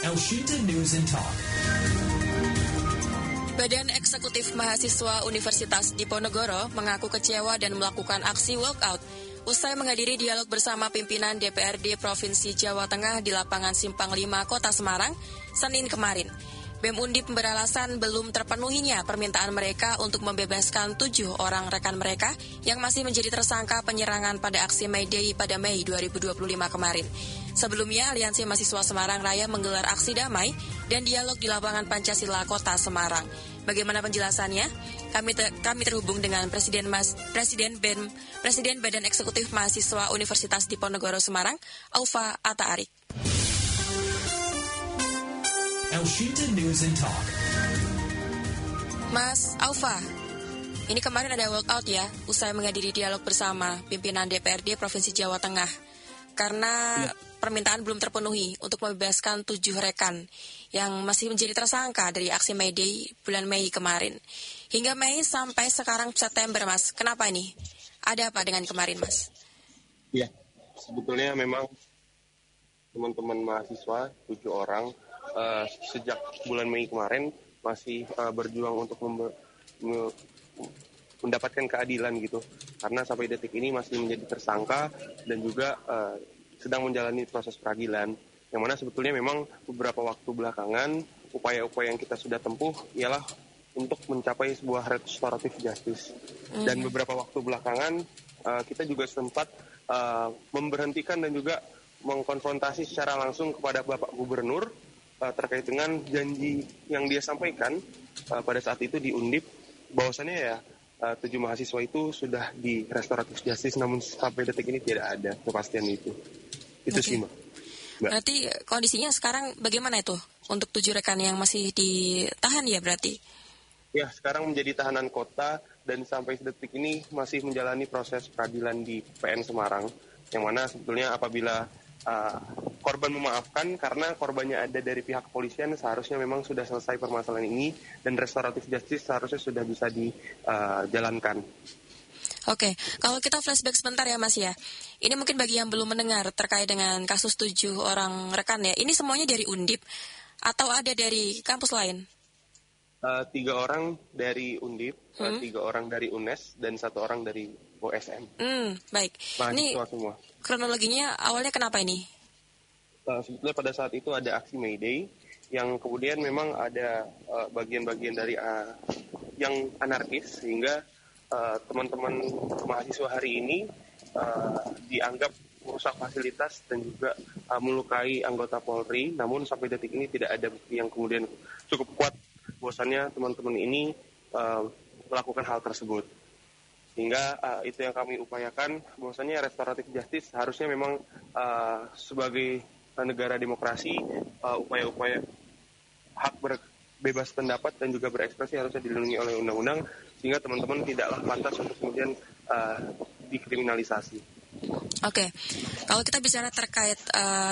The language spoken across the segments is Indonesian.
Elshinta News and Talk. Badan Eksekutif Mahasiswa Universitas Diponegoro mengaku kecewa dan melakukan aksi walkout usai menghadiri dialog bersama pimpinan DPRD Provinsi Jawa Tengah di lapangan Simpang 5 Kota Semarang, Senin kemarin. BEM Undip beralasan belum terpenuhinya permintaan mereka untuk membebaskan 7 orang rekan mereka yang masih menjadi tersangka penyerangan pada aksi May Day pada Mei 2025 kemarin. Sebelumnya, Aliansi Mahasiswa Semarang Raya menggelar aksi damai dan dialog di lapangan Pancasila Kota Semarang. Bagaimana penjelasannya? Kami terhubung dengan Presiden Badan Eksekutif Mahasiswa Universitas Diponegoro Semarang, Aufa Ata Arik. Elshinta News and Talk. Mas Aufa, ini kemarin ada walkout ya, usai menghadiri dialog bersama pimpinan DPRD Provinsi Jawa Tengah. Karena permintaan belum terpenuhi untuk membebaskan 7 rekan yang masih menjadi tersangka dari aksi May Day bulan Mei kemarin. Hingga Mei sampai sekarang September, Mas. Kenapa ini? Ada apa dengan kemarin, Mas? Ya, sebetulnya memang teman-teman mahasiswa 7 orang sejak bulan Mei kemarin masih berjuang untuk mendapatkan keadilan gitu, karena sampai detik ini masih menjadi tersangka dan juga sedang menjalani proses peradilan, yang mana sebetulnya memang beberapa waktu belakangan upaya-upaya yang kita sudah tempuh ialah untuk mencapai sebuah restoratif justice. Dan beberapa waktu belakangan kita juga sempat memberhentikan dan juga mengkonfrontasi secara langsung kepada Bapak Gubernur terkait dengan janji yang dia sampaikan pada saat itu di Undip, bahwasannya ya 7 mahasiswa itu sudah di restoratif justice, namun sampai detik ini tidak ada kepastian itu. Itu sih, Mbak. Berarti kondisinya sekarang bagaimana itu untuk 7 rekan yang masih ditahan ya berarti? Ya, sekarang menjadi tahanan kota dan sampai detik ini masih menjalani proses peradilan di PN Semarang, yang mana sebetulnya apabila korban memaafkan karena korbannya ada dari pihak kepolisian, seharusnya memang sudah selesai permasalahan ini dan restoratif justice seharusnya sudah bisa dijalankan. Oke, kalau kita flashback sebentar ya Mas ya. Ini mungkin bagi yang belum mendengar terkait dengan kasus 7 orang rekan ya. Ini semuanya dari Undip atau ada dari kampus lain? 3 orang dari Undip, 3 orang dari UNES, dan 1 orang dari OSM. Baik. Mahasiswa semua. Kronologinya awalnya kenapa ini? Sebetulnya pada saat itu ada aksi May Day, yang kemudian memang ada bagian-bagian dari yang anarkis, sehingga teman-teman mahasiswa hari ini dianggap merusak fasilitas dan juga melukai anggota Polri. Namun sampai detik ini tidak ada bukti yang kemudian cukup kuat bahwasannya teman-teman ini melakukan hal tersebut. Sehingga itu yang kami upayakan, bahwasannya restoratif justice harusnya memang sebagai negara demokrasi, upaya-upaya hak bebas pendapat dan juga berekspresi harusnya dilindungi oleh undang-undang, sehingga teman-teman tidaklah pantas untuk kemudian dikriminalisasi. Oke, kalau kita bicara terkait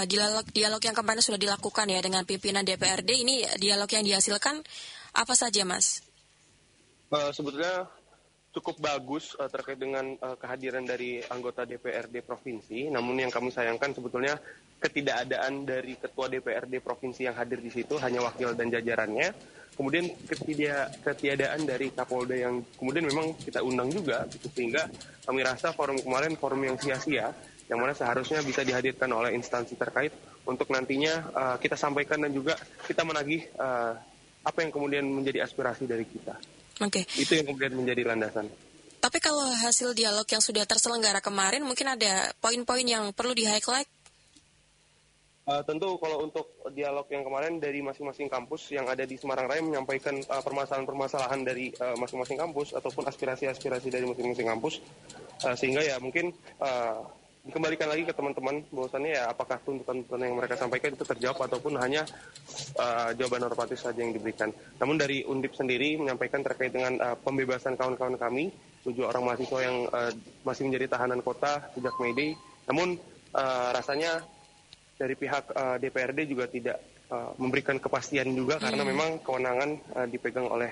dialog yang kemarin sudah dilakukan ya dengan pimpinan DPRD, ini dialog yang dihasilkan apa saja, Mas? Sebetulnya cukup bagus terkait dengan kehadiran dari anggota DPRD Provinsi, namun yang kami sayangkan sebetulnya ketidakadaan dari Ketua DPRD Provinsi yang hadir di situ, hanya wakil dan jajarannya. Kemudian ketiadaan dari Kapolda yang kemudian memang kita undang juga, gitu, sehingga kami rasa forum kemarin forum yang sia-sia, yang mana seharusnya bisa dihadirkan oleh instansi terkait untuk nantinya kita sampaikan dan juga kita menagih apa yang kemudian menjadi aspirasi dari kita. Oke. Itu yang kemudian menjadi landasan. Tapi kalau hasil dialog yang sudah terselenggara kemarin, mungkin ada poin-poin yang perlu di-highlight? Tentu kalau untuk dialog yang kemarin dari masing-masing kampus yang ada di Semarang Raya menyampaikan permasalahan-permasalahan dari masing-masing kampus ataupun aspirasi-aspirasi dari masing-masing kampus, sehingga ya mungkin dikembalikan lagi ke teman-teman bahwasannya ya apakah tuntutan-tuntutan yang mereka sampaikan itu terjawab ataupun hanya jawaban normatif saja yang diberikan. Namun dari Undip sendiri menyampaikan terkait dengan pembebasan kawan-kawan kami, 7 orang mahasiswa yang masih menjadi tahanan kota sejak May Day. Namun rasanya dari pihak DPRD juga tidak memberikan kepastian juga karena memang kewenangan dipegang oleh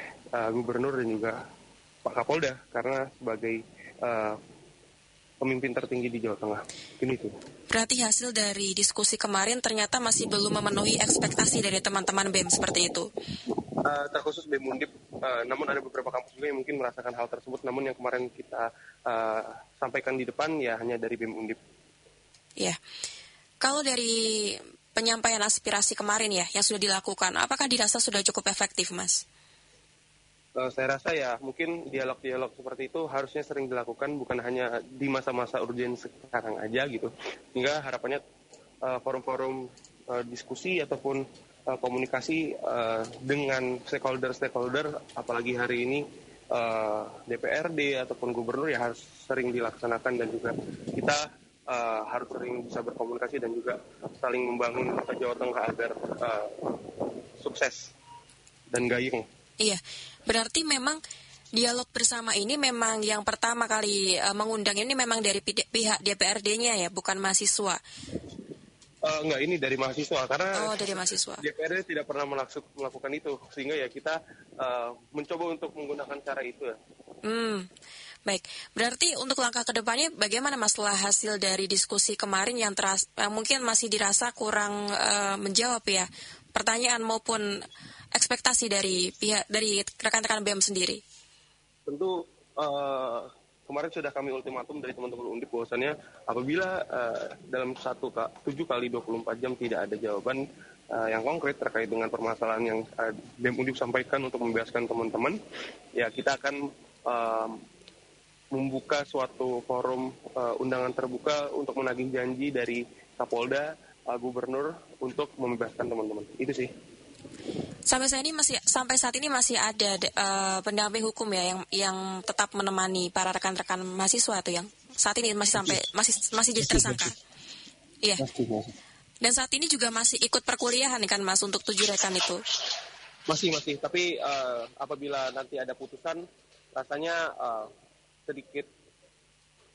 Gubernur dan juga Pak Kapolda karena sebagai pemimpin tertinggi di Jawa Tengah. Ini tuh. Berarti hasil dari diskusi kemarin ternyata masih belum memenuhi ekspektasi dari teman-teman BEM seperti itu. Terkhusus BEM Undip, namun ada beberapa kampus juga yang mungkin merasakan hal tersebut, namun yang kemarin kita sampaikan di depan ya hanya dari BEM Undip. Ya, kalau dari penyampaian aspirasi kemarin ya yang sudah dilakukan, apakah dirasa sudah cukup efektif, Mas? Saya rasa ya mungkin dialog-dialog seperti itu harusnya sering dilakukan, bukan hanya di masa-masa urgen sekarang aja gitu. Hingga harapannya forum-forum diskusi ataupun komunikasi dengan stakeholder, apalagi hari ini DPRD ataupun gubernur ya harus sering dilaksanakan, dan juga kita harus sering bisa berkomunikasi dan juga saling membangun Jawa Tengah agar sukses dan gayung. Iya, berarti memang dialog bersama ini memang yang pertama kali mengundang ini memang dari pihak DPRD-nya ya, bukan mahasiswa. Enggak, ini dari mahasiswa, karena dari mahasiswa. DPRD tidak pernah melakukan itu, sehingga ya kita mencoba untuk menggunakan cara itu ya. Baik, berarti untuk langkah ke depannya bagaimana masalah hasil dari diskusi kemarin yang mungkin masih dirasa kurang menjawab ya pertanyaan maupun ekspektasi dari rekan-rekan BEM sendiri? Tentu kemarin sudah kami ultimatum dari teman-teman Undip bahwasannya apabila dalam 7 kali 24 jam tidak ada jawaban yang konkret terkait dengan permasalahan yang BEM Undip sampaikan untuk membebaskan teman-teman, ya kita akan membuka suatu forum undangan terbuka untuk menagih janji dari Kapolda, Gubernur untuk membebaskan teman-teman. Itu sih. Sampai saat ini masih ada pendamping hukum ya yang tetap menemani para rekan-rekan mahasiswa itu yang saat ini masih jadi tersangka. Iya. Dan saat ini juga masih ikut perkuliahan kan Mas untuk 7 rekan itu? Masih. Tapi apabila nanti ada putusan, rasanya sedikit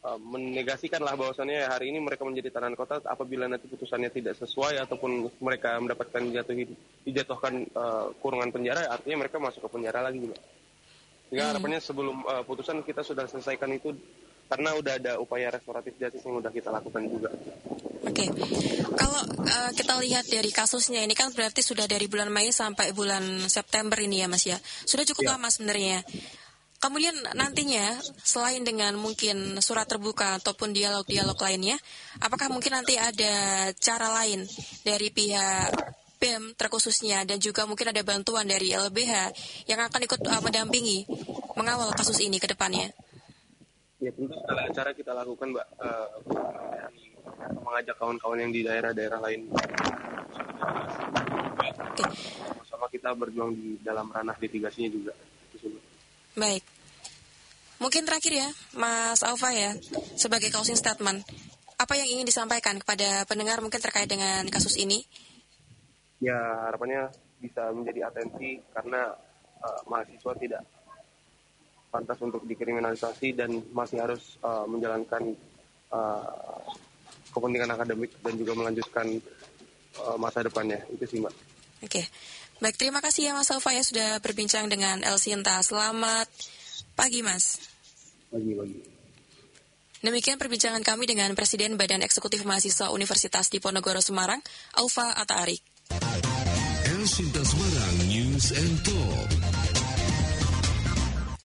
menegasikan lah bahwasannya hari ini mereka menjadi tahanan kota. Apabila nanti putusannya tidak sesuai ataupun mereka mendapatkan dijatuhkan kurungan penjara, artinya mereka masuk ke penjara lagi juga. Sehingga harapannya sebelum putusan kita sudah selesaikan itu, karena udah ada upaya restoratif justice yang udah kita lakukan juga. Oke. Kalau kita lihat dari kasusnya ini kan berarti sudah dari bulan Mei sampai bulan September ini ya Mas ya. Sudah cukup lama sebenarnya. Kemudian nantinya selain dengan mungkin surat terbuka ataupun dialog-dialog lainnya, apakah mungkin nanti ada cara lain dari pihak BEM terkhususnya dan juga mungkin ada bantuan dari LBH yang akan ikut mendampingi mengawal kasus ini ke depannya? Ya tentu segala cara kita lakukan Mbak, mengajak kawan-kawan yang di daerah-daerah lain. Sama-sama kita berjuang di dalam ranah litigasinya juga. Baik. Mungkin terakhir ya, Mas Aufa ya, sebagai closing statement, apa yang ingin disampaikan kepada pendengar mungkin terkait dengan kasus ini? Ya harapannya bisa menjadi atensi, karena mahasiswa tidak pantas untuk dikriminalisasi dan masih harus menjalankan kepentingan akademik dan juga melanjutkan masa depannya. Itu sih Mbak. Oke. Baik, terima kasih ya Mas Aufa ya sudah berbincang dengan El Sinta. Selamat pagi Mas. Pagi. Demikian perbincangan kami dengan Presiden Badan Eksekutif Mahasiswa Universitas Diponegoro Semarang, Aufa Ata Arik. El Sinta Semarang News and Talk.